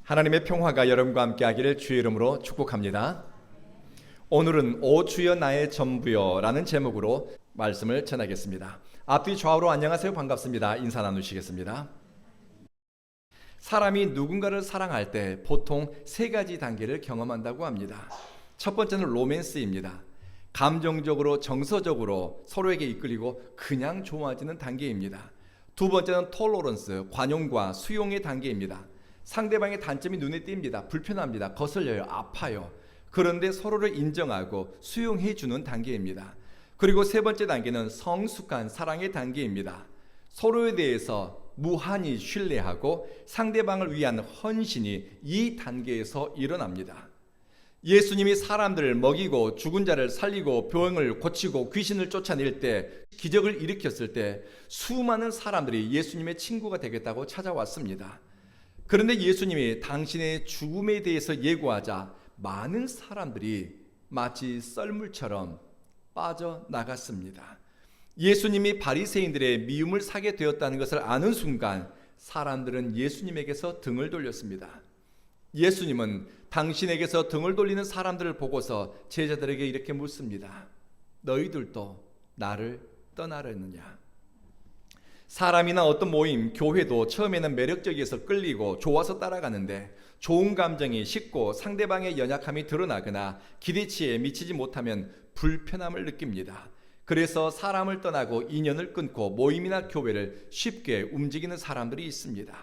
하나님의 평화가 여러분과 함께 하기를 주의 이름으로 축복합니다. 오늘은 오 주여 나의 전부여 라는 제목으로 말씀을 전하겠습니다. 앞뒤 좌우로 안녕하세요, 반갑습니다. 인사 나누시겠습니다. 사람이 누군가를 사랑할 때 보통 세 가지 단계를 경험한다고 합니다. 첫 번째는 로맨스입니다. 감정적으로 정서적으로 서로에게 이끌리고 그냥 좋아지는 단계입니다. 두 번째는 톨러런스, 관용과 수용의 단계입니다. 상대방의 단점이 눈에 띕니다. 불편합니다. 거슬려요. 아파요. 그런데 서로를 인정하고 수용해주는 단계입니다. 그리고 세 번째 단계는 성숙한 사랑의 단계입니다. 서로에 대해서 무한히 신뢰하고 상대방을 위한 헌신이 이 단계에서 일어납니다. 예수님이 사람들을 먹이고 죽은 자를 살리고 병을 고치고 귀신을 쫓아낼 때, 기적을 일으켰을 때 수많은 사람들이 예수님의 친구가 되겠다고 찾아왔습니다. 그런데 예수님이 당신의 죽음에 대해서 예고하자 많은 사람들이 마치 썰물처럼 빠져나갔습니다. 예수님이 바리새인들의 미움을 사게 되었다는 것을 아는 순간 사람들은 예수님에게서 등을 돌렸습니다. 예수님은 당신에게서 등을 돌리는 사람들을 보고서 제자들에게 이렇게 묻습니다. 너희들도 나를 떠나려느냐? 사람이나 어떤 모임, 교회도 처음에는 매력적이어서 끌리고 좋아서 따라가는데 좋은 감정이 식고 상대방의 연약함이 드러나거나 기대치에 미치지 못하면 불편함을 느낍니다. 그래서 사람을 떠나고 인연을 끊고 모임이나 교회를 쉽게 움직이는 사람들이 있습니다.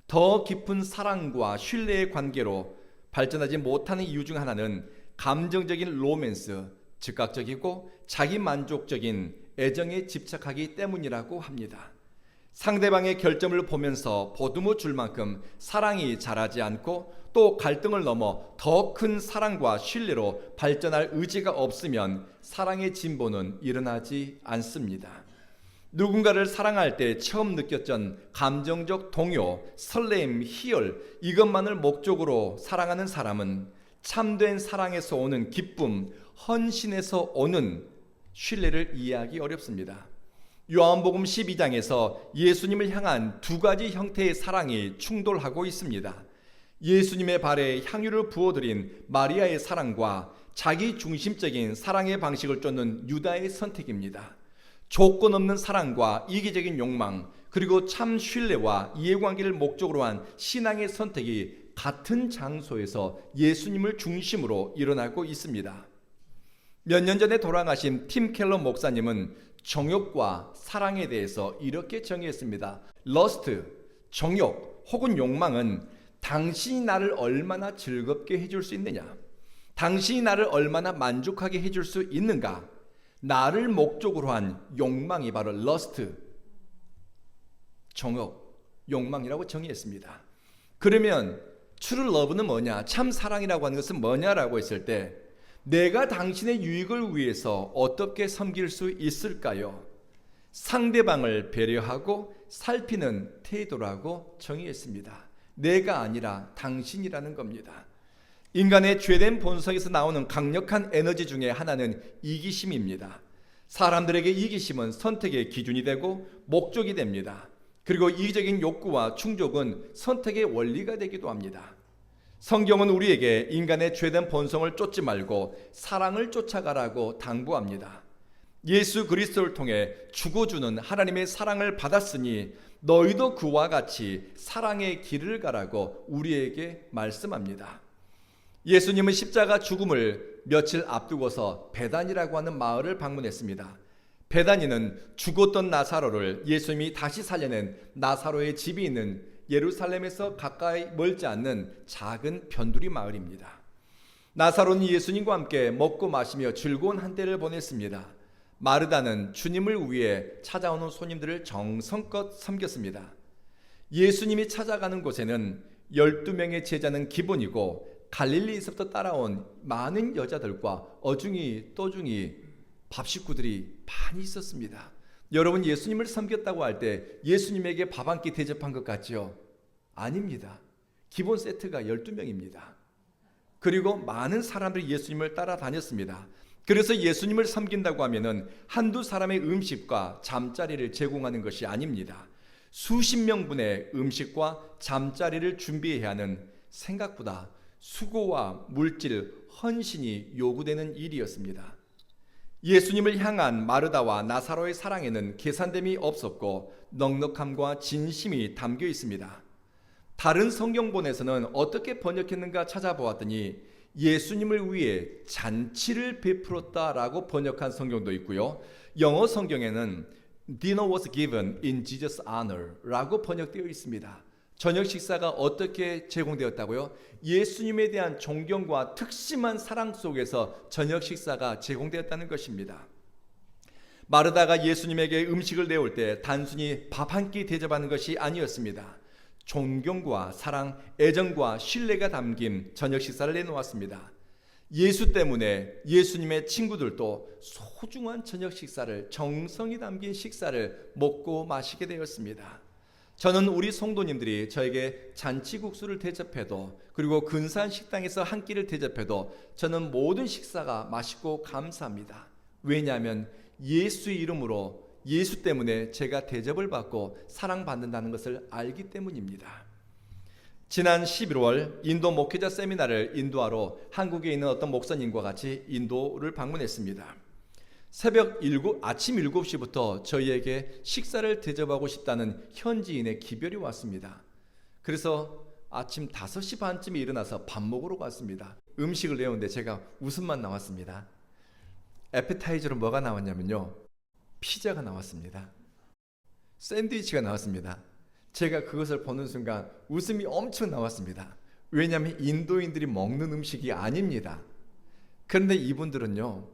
더 깊은 사랑과 신뢰의 관계로 발전하지 못하는 이유 중 하나는 감정적인 로맨스, 즉각적이고 자기만족적인 애정에 집착하기 때문이라고 합니다. 상대방의 결점을 보면서 보듬어 줄 만큼 사랑이 자라지 않고 또 갈등을 넘어 더 큰 사랑과 신뢰로 발전할 의지가 없으면 사랑의 진보는 일어나지 않습니다. 누군가를 사랑할 때 처음 느꼈던 감정적 동요, 설렘, 희열, 이것만을 목적으로 사랑하는 사람은 참된 사랑에서 오는 기쁨, 헌신에서 오는 신뢰를 이해하기 어렵습니다. 요한복음 12장에서 예수님을 향한 두 가지 형태의 사랑이 충돌하고 있습니다. 예수님의 발에 향유를 부어드린 마리아의 사랑과 자기 중심적인 사랑의 방식을 쫓는 유다의 선택입니다. 조건 없는 사랑과 이기적인 욕망, 그리고 참 신뢰와 이해관계를 목적으로 한 신앙의 선택이 같은 장소에서 예수님을 중심으로 일어나고 있습니다. 몇 년 전에 돌아가신 팀 켈러 목사님은 정욕과 사랑에 대해서 이렇게 정의했습니다. 러스트, 정욕 혹은 욕망은 당신이 나를 얼마나 즐겁게 해줄 수 있느냐, 당신이 나를 얼마나 만족하게 해줄 수 있는가, 나를 목적으로 한 욕망이 바로 러스트, 정욕, 욕망이라고 정의했습니다. 그러면 true love는 뭐냐, 참 사랑이라고 하는 것은 뭐냐라고 했을 때 내가 당신의 유익을 위해서 어떻게 섬길 수 있을까요? 상대방을 배려하고 살피는 태도라고 정의했습니다. 내가 아니라 당신이라는 겁니다. 인간의 죄된 본성에서 나오는 강력한 에너지 중에 하나는 이기심입니다. 사람들에게 이기심은 선택의 기준이 되고 목적이 됩니다. 그리고 이기적인 욕구와 충족은 선택의 원리가 되기도 합니다. 성경은 우리에게 인간의 죄된 본성을 쫓지 말고 사랑을 쫓아가라고 당부합니다. 예수 그리스도를 통해 죽어주는 하나님의 사랑을 받았으니 너희도 그와 같이 사랑의 길을 가라고 우리에게 말씀합니다. 예수님은 십자가 죽음을 며칠 앞두고서 베다니라고 하는 마을을 방문했습니다. 베다니는 죽었던 나사로를 예수님이 다시 살려낸 나사로의 집이 있는 예루살렘에서 가까이 멀지 않는 작은 변두리 마을입니다. 나사로는 예수님과 함께 먹고 마시며 즐거운 한때를 보냈습니다. 마르다는 주님을 위해 찾아오는 손님들을 정성껏 섬겼습니다. 예수님이 찾아가는 곳에는 12명의 제자는 기본이고 갈릴리에서부터 따라온 많은 여자들과 어중이 떠중이 밥 식구들이 많이 있었습니다. 여러분, 예수님을 섬겼다고 할 때 예수님에게 밥 한 끼 대접한 것 같죠? 아닙니다. 기본 세트가 12명입니다. 그리고 많은 사람들이 예수님을 따라다녔습니다. 그래서 예수님을 섬긴다고 하면은 한두 사람의 음식과 잠자리를 제공하는 것이 아닙니다. 수십 명분의 음식과 잠자리를 준비해야 하는 생각보다 수고와 물질, 헌신이 요구되는 일이었습니다. 예수님을 향한 마르다와 나사로의 사랑에는 계산됨이 없었고 넉넉함과 진심이 담겨 있습니다. 다른 성경본에서는 어떻게 번역했는가 찾아보았더니 예수님을 위해 잔치를 베풀었다라고 번역한 성경도 있고요. 영어 성경에는 Dinner was given in Jesus' honor 라고 번역되어 있습니다. 저녁 식사가 어떻게 제공되었다고요? 예수님에 대한 존경과 특심한 사랑 속에서 저녁 식사가 제공되었다는 것입니다. 마르다가 예수님에게 음식을 내올 때 단순히 밥 한 끼 대접하는 것이 아니었습니다. 존경과 사랑, 애정과 신뢰가 담긴 저녁 식사를 내놓았습니다. 예수 때문에 예수님의 친구들도 소중한 저녁 식사를, 정성이 담긴 식사를 먹고 마시게 되었습니다. 저는 우리 성도님들이 저에게 잔치국수를 대접해도, 그리고 근사한 식당에서 한 끼를 대접해도 저는 모든 식사가 맛있고 감사합니다. 왜냐하면 예수의 이름으로, 예수 때문에 제가 대접을 받고 사랑받는다는 것을 알기 때문입니다. 지난 11월 인도 목회자 세미나를 인도하러 한국에 있는 어떤 목사님과 같이 인도를 방문했습니다. 아침 7시부터 저희에게 식사를 대접하고 싶다는 현지인의 기별이 왔습니다. 그래서 아침 5시 반쯤에 일어나서 밥 먹으러 갔습니다. 음식을 내오는데 제가 웃음만 나왔습니다. 애피타이저로 뭐가 나왔냐면요, 피자가 나왔습니다. 샌드위치가 나왔습니다. 제가 그것을 보는 순간 웃음이 엄청 나왔습니다. 왜냐하면 인도인들이 먹는 음식이 아닙니다. 그런데 이분들은요,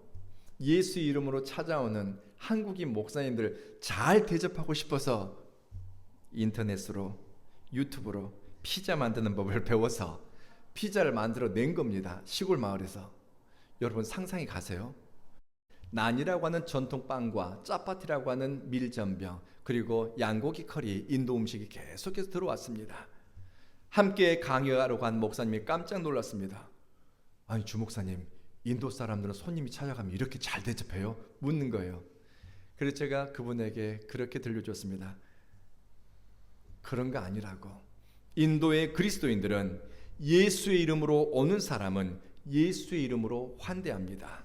예수 이름으로 찾아오는 한국인 목사님들 잘 대접하고 싶어서 인터넷으로, 유튜브로 피자 만드는 법을 배워서 피자를 만들어 낸 겁니다. 시골 마을에서. 여러분 상상이 가세요? 난이라고 하는 전통 빵과 짜파티라고 하는 밀전병, 그리고 양고기 커리, 인도 음식이 계속해서 들어왔습니다. 함께 강의하러 간 목사님이 깜짝 놀랐습니다. 아니 주목사님, 인도 사람들은 손님이 찾아가면 이렇게 잘 대접해요? 묻는 거예요. 그래서 제가 그분에게 그렇게 들려줬습니다. 그런 거 아니라고. 인도의 그리스도인들은 예수의 이름으로 오는 사람은 예수의 이름으로 환대합니다.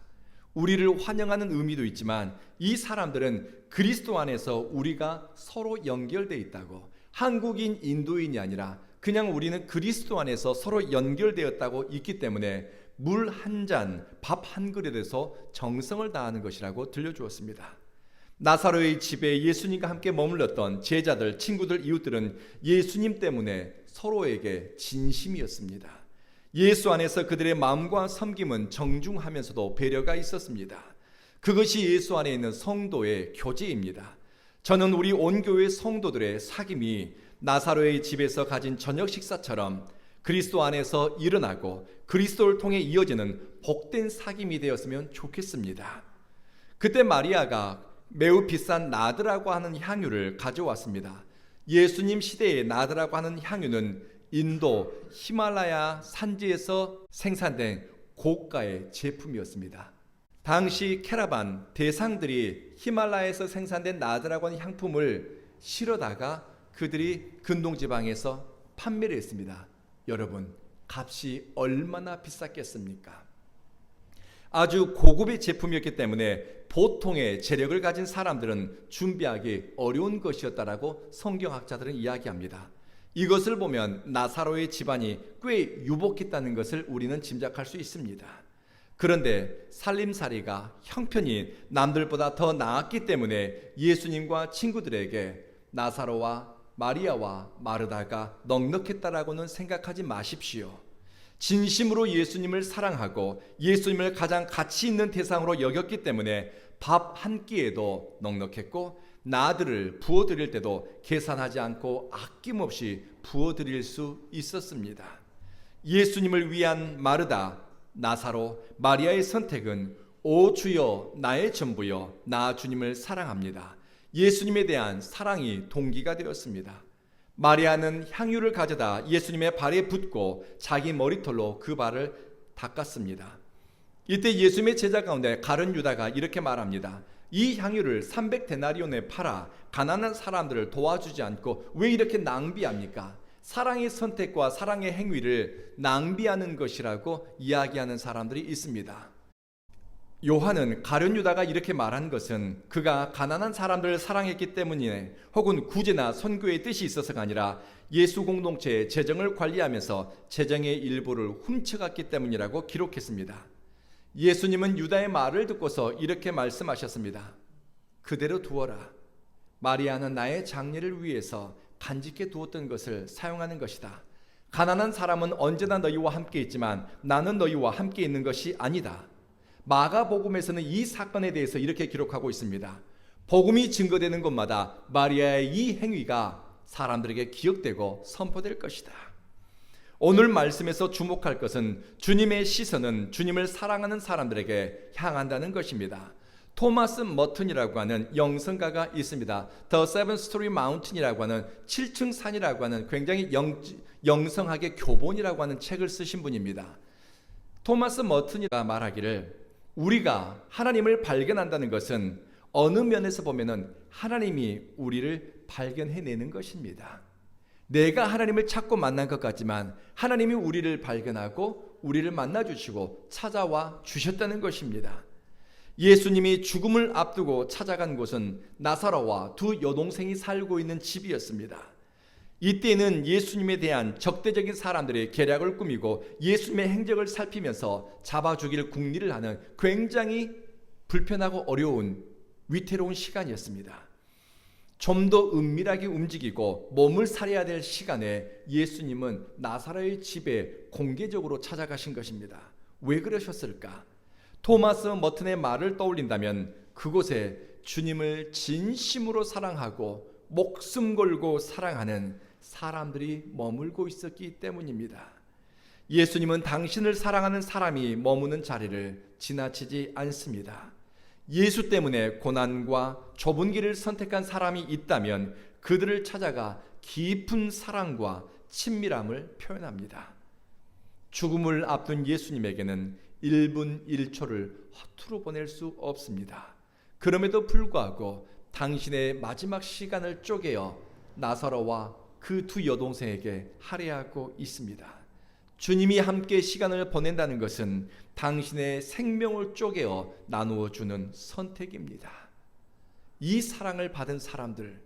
우리를 환영하는 의미도 있지만 이 사람들은 그리스도 안에서 우리가 서로 연결되어 있다고, 한국인, 인도인이 아니라 그냥 우리는 그리스도 안에서 서로 연결되었다고 있기 때문에 물 한 잔, 밥 한 그릇에서 정성을 다하는 것이라고 들려주었습니다. 나사로의 집에 예수님과 함께 머물렀던 제자들, 친구들, 이웃들은 예수님 때문에 서로에게 진심이었습니다. 예수 안에서 그들의 마음과 섬김은 정중하면서도 배려가 있었습니다. 그것이 예수 안에 있는 성도의 교제입니다. 저는 우리 온교회 성도들의 사귐이 나사로의 집에서 가진 저녁 식사처럼 그리스도 안에서 일어나고 그리스도를 통해 이어지는 복된 사귐이 되었으면 좋겠습니다. 그때 마리아가 매우 비싼 나드라고 하는 향유를 가져왔습니다. 예수님 시대의 나드라고 하는 향유는 인도 히말라야 산지에서 생산된 고가의 제품이었습니다. 당시 캐러반 대상들이 히말라야에서 생산된 나드라고 하는 향품을 실어다가 그들이 근동지방에서 판매를 했습니다. 여러분, 값이 얼마나 비쌌겠습니까? 아주 고급의 제품이었기 때문에 보통의 재력을 가진 사람들은 준비하기 어려운 것이었다라고 성경학자들은 이야기합니다. 이것을 보면 나사로의 집안이 꽤 유복했다는 것을 우리는 짐작할 수 있습니다. 그런데 살림살이가 형편이 남들보다 더 나았기 때문에 예수님과 친구들에게 나사로와 마리아와 마르다가 넉넉했다라고는 생각하지 마십시오. 진심으로 예수님을 사랑하고 예수님을 가장 가치 있는 대상으로 여겼기 때문에 밥 한 끼에도 넉넉했고 나들을 부어드릴 때도 계산하지 않고 아낌없이 부어드릴 수 있었습니다. 예수님을 위한 마르다, 나사로, 마리아의 선택은 오 주여 나의 전부여, 나 주님을 사랑합니다. 예수님에 대한 사랑이 동기가 되었습니다. 마리아는 향유를 가져다 예수님의 발에 붓고 자기 머리털로 그 발을 닦았습니다. 이때 예수님의 제자 가운데 가룟 유다가 이렇게 말합니다. 이 향유를 300데나리온에 팔아 가난한 사람들을 도와주지 않고 왜 이렇게 낭비합니까? 사랑의 선택과 사랑의 행위를 낭비하는 것이라고 이야기하는 사람들이 있습니다. 요한은 가룟 유다가 이렇게 말한 것은 그가 가난한 사람들을 사랑했기 때문이네, 혹은 구제나 선교의 뜻이 있어서가 아니라 예수 공동체의 재정을 관리하면서 재정의 일부를 훔쳐갔기 때문이라고 기록했습니다. 예수님은 유다의 말을 듣고서 이렇게 말씀하셨습니다. 그대로 두어라. 마리아는 나의 장례를 위해서 간직해 두었던 것을 사용하는 것이다. 가난한 사람은 언제나 너희와 함께 있지만 나는 너희와 함께 있는 것이 아니다. 마가복음에서는 이 사건에 대해서 이렇게 기록하고 있습니다. 복음이 증거되는 곳마다 마리아의 이 행위가 사람들에게 기억되고 선포될 것이다. 오늘 말씀에서 주목할 것은 주님의 시선은 주님을 사랑하는 사람들에게 향한다는 것입니다. 토마스 머튼이라고 하는 영성가가 있습니다. The Seven Storey Mountain이라고 하는 7층 산이라고 하는 굉장히 영성학의 교본이라고 하는 책을 쓰신 분입니다. 토마스 머튼이가 말하기를, 우리가 하나님을 발견한다는 것은 어느 면에서 보면은 하나님이 우리를 발견해내는 것입니다. 내가 하나님을 찾고 만난 것 같지만 하나님이 우리를 발견하고 우리를 만나주시고 찾아와 주셨다는 것입니다. 예수님이 죽음을 앞두고 찾아간 곳은 나사로와 두 여동생이 살고 있는 집이었습니다. 이때는 예수님에 대한 적대적인 사람들이 계략을 꾸미고 예수님의 행적을 살피면서 잡아 죽일 궁리를 하는 굉장히 불편하고 어려운 위태로운 시간이었습니다. 좀 더 은밀하게 움직이고 몸을 사려야 될 시간에 예수님은 나사로의 집에 공개적으로 찾아가신 것입니다. 왜 그러셨을까? 토마스 머튼의 말을 떠올린다면 그곳에 주님을 진심으로 사랑하고 목숨 걸고 사랑하는 사람들이 머물고 있었기 때문입니다. 예수님은 당신을 사랑하는 사람이 머무는 자리를 지나치지 않습니다. 예수 때문에 고난과 좁은 길을 선택한 사람이 있다면 그들을 찾아가 깊은 사랑과 친밀함을 표현합니다. 죽음을 앞둔 예수님에게는 1분 1초를 허투루 보낼 수 없습니다. 그럼에도 불구하고 당신의 마지막 시간을 쪼개어 나사로와 그 두 여동생에게 할애하고 있습니다. 주님이 함께 시간을 보낸다는 것은 당신의 생명을 쪼개어 나누어 주는 선택입니다. 이 사랑을 받은 사람들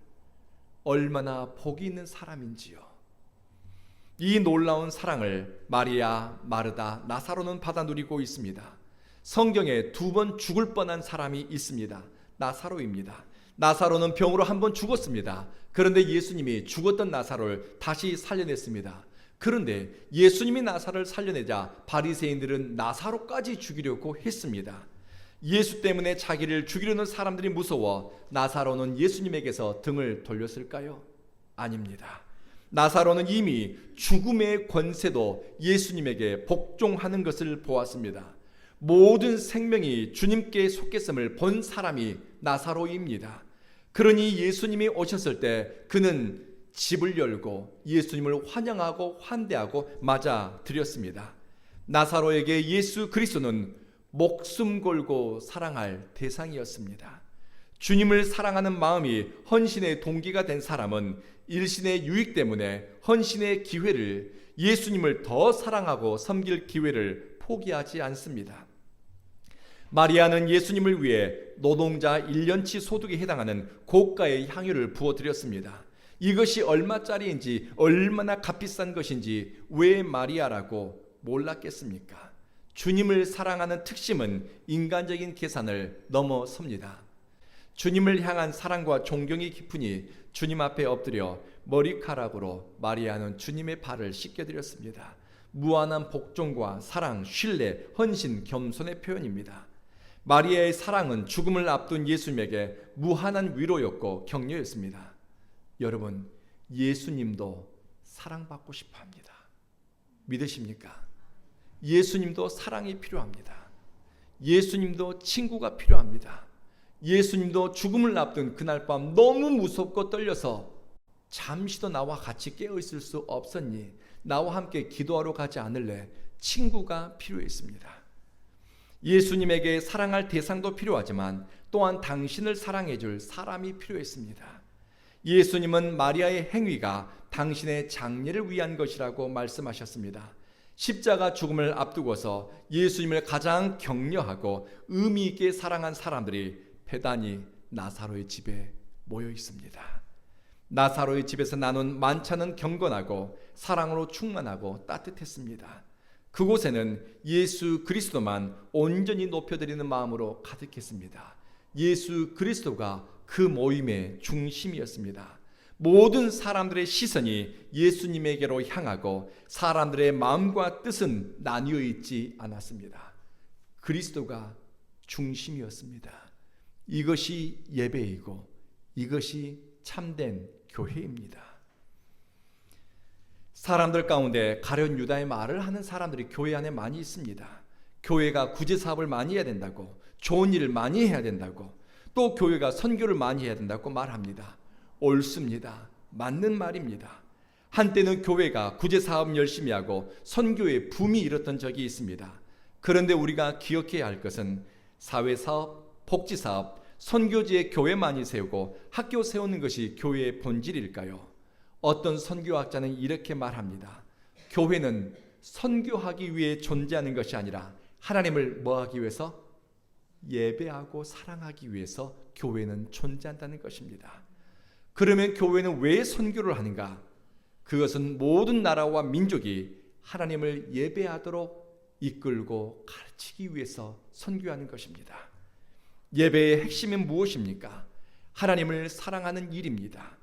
얼마나 복이 있는 사람인지요. 이 놀라운 사랑을 마리아, 마르다, 나사로는 받아 누리고 있습니다. 성경에 2번 죽을 뻔한 사람이 있습니다. 나사로입니다. 나사로는 병으로 1번 죽었습니다. 그런데 예수님이 죽었던 나사로를 다시 살려냈습니다. 그런데 예수님이 나사로를 살려내자 바리새인들은 나사로까지 죽이려고 했습니다. 예수 때문에 자기를 죽이려는 사람들이 무서워 나사로는 예수님에게서 등을 돌렸을까요? 아닙니다. 나사로는 이미 죽음의 권세도 예수님에게 복종하는 것을 보았습니다. 모든 생명이 주님께 속했음을 본 사람이 나사로입니다. 그러니 예수님이 오셨을 때 그는 집을 열고 예수님을 환영하고 환대하고 맞아들였습니다. 나사로에게 예수 그리스도는 목숨 걸고 사랑할 대상이었습니다. 주님을 사랑하는 마음이 헌신의 동기가 된 사람은 일신의 유익 때문에 헌신의 기회를, 예수님을 더 사랑하고 섬길 기회를 포기하지 않습니다. 마리아는 예수님을 위해 노동자 1년치 소득에 해당하는 고가의 향유를 부어드렸습니다. 이것이 얼마짜리인지, 얼마나 값비싼 것인지 왜 마리아라고 몰랐겠습니까? 주님을 사랑하는 특심은 인간적인 계산을 넘어섭니다. 주님을 향한 사랑과 존경이 깊으니 주님 앞에 엎드려 머리카락으로 마리아는 주님의 발을 씻겨드렸습니다. 무한한 복종과 사랑, 신뢰, 헌신, 겸손의 표현입니다. 마리아의 사랑은 죽음을 앞둔 예수님에게 무한한 위로였고 격려였습니다. 여러분, 예수님도 사랑받고 싶어 합니다. 믿으십니까? 예수님도 사랑이 필요합니다. 예수님도 친구가 필요합니다. 예수님도 죽음을 앞둔 그날 밤 너무 무섭고 떨려서 잠시도 나와 같이 깨어있을 수 없었니? 나와 함께 기도하러 가지 않을래? 친구가 필요했습니다. 예수님에게 사랑할 대상도 필요하지만 또한 당신을 사랑해 줄 사람이 필요했습니다. 예수님은 마리아의 행위가 당신의 장례를 위한 것이라고 말씀하셨습니다. 십자가 죽음을 앞두고서 예수님을 가장 격려하고 의미 있게 사랑한 사람들이 배단위 나사로의 집에 모여 있습니다. 나사로의 집에서 나눈 만찬은 경건하고 사랑으로 충만하고 따뜻했습니다. 그곳에는 예수 그리스도만 온전히 높여드리는 마음으로 가득했습니다. 예수 그리스도가 그 모임의 중심이었습니다. 모든 사람들의 시선이 예수님에게로 향하고 사람들의 마음과 뜻은 나뉘어 있지 않았습니다. 그리스도가 중심이었습니다. 이것이 예배이고 이것이 참된 교회입니다. 사람들 가운데 가룟 유다의 말을 하는 사람들이 교회 안에 많이 있습니다. 교회가 구제 사업을 많이 해야 된다고, 좋은 일을 많이 해야 된다고, 또 교회가 선교를 많이 해야 된다고 말합니다. 옳습니다. 맞는 말입니다. 한때는 교회가 구제 사업 열심히 하고 선교에 붐이 일었던 적이 있습니다. 그런데 우리가 기억해야 할 것은 사회사업, 복지사업, 선교지에 교회 많이 세우고 학교 세우는 것이 교회의 본질일까요? 어떤 선교학자는 이렇게 말합니다. 교회는 선교하기 위해 존재하는 것이 아니라 하나님을 뭐하기 위해서? 예배하고 사랑하기 위해서 교회는 존재한다는 것입니다. 그러면 교회는 왜 선교를 하는가? 그것은 모든 나라와 민족이 하나님을 예배하도록 이끌고 가르치기 위해서 선교하는 것입니다. 예배의 핵심은 무엇입니까? 하나님을 사랑하는 일입니다.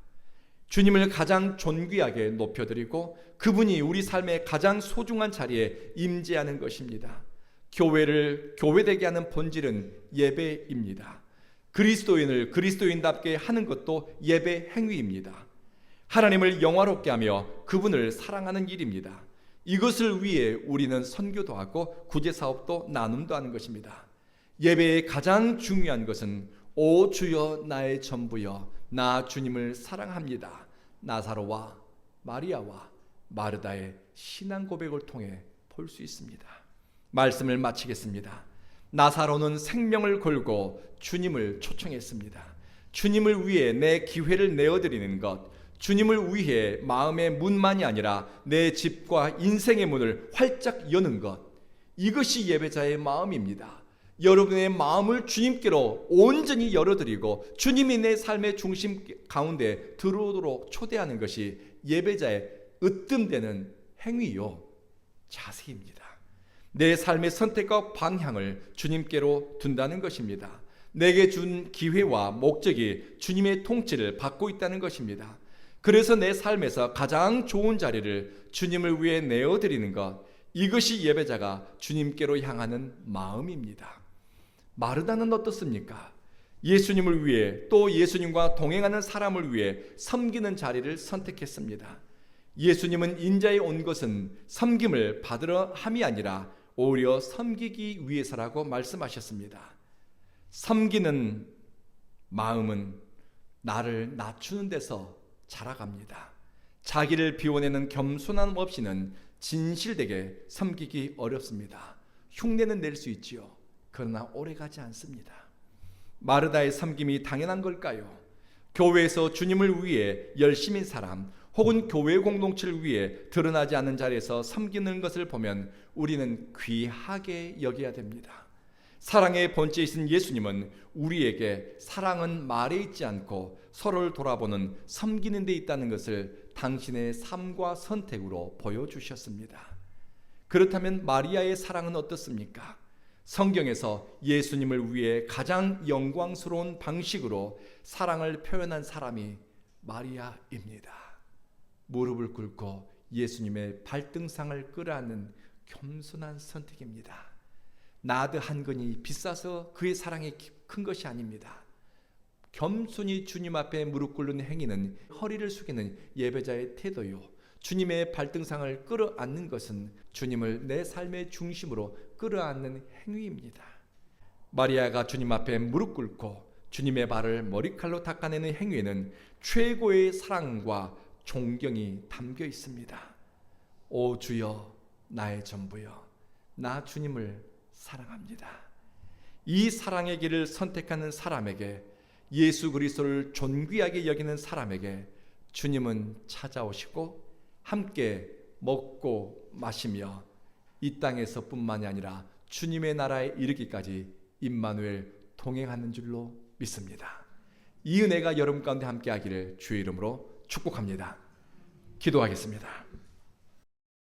주님을 가장 존귀하게 높여드리고 그분이 우리 삶의 가장 소중한 자리에 임재하는 것입니다. 교회를 교회되게 하는 본질은 예배입니다. 그리스도인을 그리스도인답게 하는 것도 예배 행위입니다. 하나님을 영화롭게 하며 그분을 사랑하는 일입니다. 이것을 위해 우리는 선교도 하고 구제사업도 나눔도 하는 것입니다. 예배의 가장 중요한 것은 오 주여 나의 전부여 나 주님을 사랑합니다. 나사로와 마리아와 마르다의 신앙 고백을 통해 볼 수 있습니다. 말씀을 마치겠습니다. 나사로는 생명을 걸고 주님을 초청했습니다. 주님을 위해 내 기회를 내어드리는 것, 주님을 위해 마음의 문만이 아니라 내 집과 인생의 문을 활짝 여는 것, 이것이 예배자의 마음입니다. 여러분의 마음을 주님께로 온전히 열어드리고 주님이 내 삶의 중심 가운데 들어오도록 초대하는 것이 예배자의 으뜸되는 행위요, 자세입니다. 내 삶의 선택과 방향을 주님께로 둔다는 것입니다. 내게 준 기회와 목적이 주님의 통치를 받고 있다는 것입니다. 그래서 내 삶에서 가장 좋은 자리를 주님을 위해 내어드리는 것, 이것이 예배자가 주님께로 향하는 마음입니다. 마르다는 어떻습니까? 예수님을 위해 또 예수님과 동행하는 사람을 위해 섬기는 자리를 선택했습니다. 예수님은 인자에 온 것은 섬김을 받으러 함이 아니라 오히려 섬기기 위해서라고 말씀하셨습니다. 섬기는 마음은 나를 낮추는 데서 자라갑니다. 자기를 비워내는 겸손함 없이는 진실되게 섬기기 어렵습니다. 흉내는 낼 수 있지요. 그러나 오래가지 않습니다. 마르다의 섬김이 당연한 걸까요? 교회에서 주님을 위해 열심인 사람 혹은 교회 공동체를 위해 드러나지 않는 자리에서 섬기는 것을 보면 우리는 귀하게 여겨야 됩니다. 사랑의 본체이신 예수님은 우리에게 사랑은 말에 있지 않고 서로를 돌아보는 섬기는 데 있다는 것을 당신의 삶과 선택으로 보여주셨습니다. 그렇다면 마리아의 사랑은 어떻습니까? 성경에서 예수님을 위해 가장 영광스러운 방식으로 사랑을 표현한 사람이 마리아입니다. 무릎을 꿇고 예수님의 발등상을 끌어안는 겸손한 선택입니다. 나드 한 근이 비싸서 그의 사랑이 큰 것이 아닙니다. 겸손히 주님 앞에 무릎 꿇는 행위는 허리를 숙이는 예배자의 태도요, 주님의 발등상을 끌어안는 것은 주님을 내 삶의 중심으로 끌어안는 행위입니다. 마리아가 주님 앞에 무릎 꿇고 주님의 발을 머리칼로 닦아내는 행위에는 최고의 사랑과 존경이 담겨 있습니다. 오 주여 나의 전부여 나 주님을 사랑합니다. 이 사랑의 길을 선택하는 사람에게, 예수 그리스도를 존귀하게 여기는 사람에게 주님은 찾아오시고 함께 먹고 마시며 이 땅에서뿐만이 아니라 주님의 나라에 이르기까지 임마누엘 동행하는 줄로 믿습니다. 이 은혜가 여러분 가운데 함께하기를 주의 이름으로 축복합니다. 기도하겠습니다.